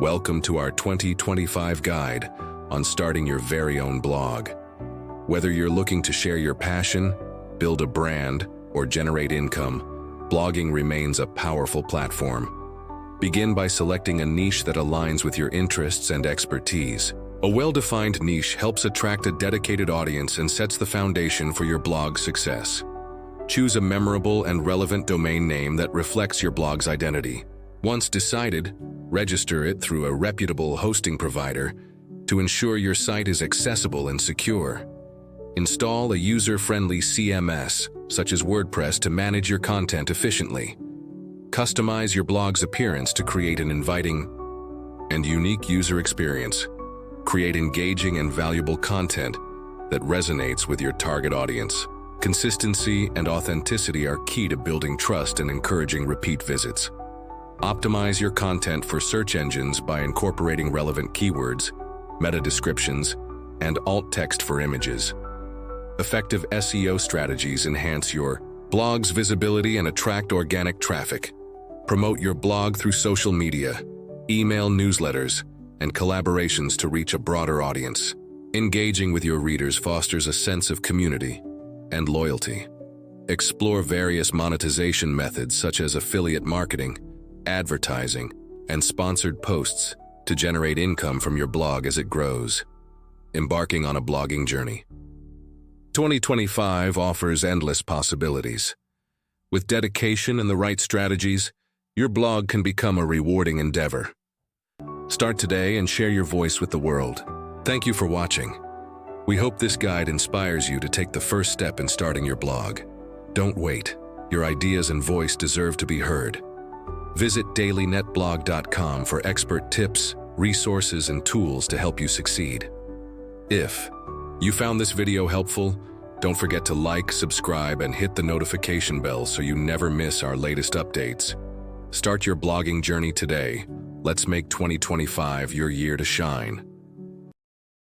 Welcome to our 2025 guide on starting your very own blog. Whether you're looking to share your passion, build a brand, or generate income, blogging remains a powerful platform. Begin by selecting a niche that aligns with your interests and expertise. A well-defined niche helps attract a dedicated audience and sets the foundation for your blog's success. Choose a memorable and relevant domain name that reflects your blog's identity. Once decided, register it through a reputable hosting provider to ensure your site is accessible and secure. Install a user-friendly CMS, such as WordPress, to manage your content efficiently. Customize your blog's appearance to create an inviting and unique user experience. Create engaging and valuable content that resonates with your target audience. Consistency and authenticity are key to building trust and encouraging repeat visits. Optimize your content for search engines by incorporating relevant keywords, meta descriptions, and alt text for images. Effective SEO strategies enhance your blog's visibility and attract organic traffic. Promote your blog through social media, email newsletters, and collaborations to reach a broader audience. Engaging with your readers fosters a sense of community and loyalty. Explore various monetization methods such as affiliate marketing, advertising, and sponsored posts to generate income from your blog as it grows. Embarking on a blogging journey. 2025 offers endless possibilities. With dedication and the right strategies, your blog can become a rewarding endeavor. Start today and share your voice with the world. Thank you for watching. We hope this guide inspires you to take the first step in starting your blog. Don't wait. Your ideas and voice deserve to be heard. Visit dailynetblog.com for expert tips, resources, and tools to help you succeed. If you found this video helpful, don't forget to like, subscribe, and hit the notification bell so you never miss our latest updates. Start your blogging journey today. Let's make 2025 your year to shine.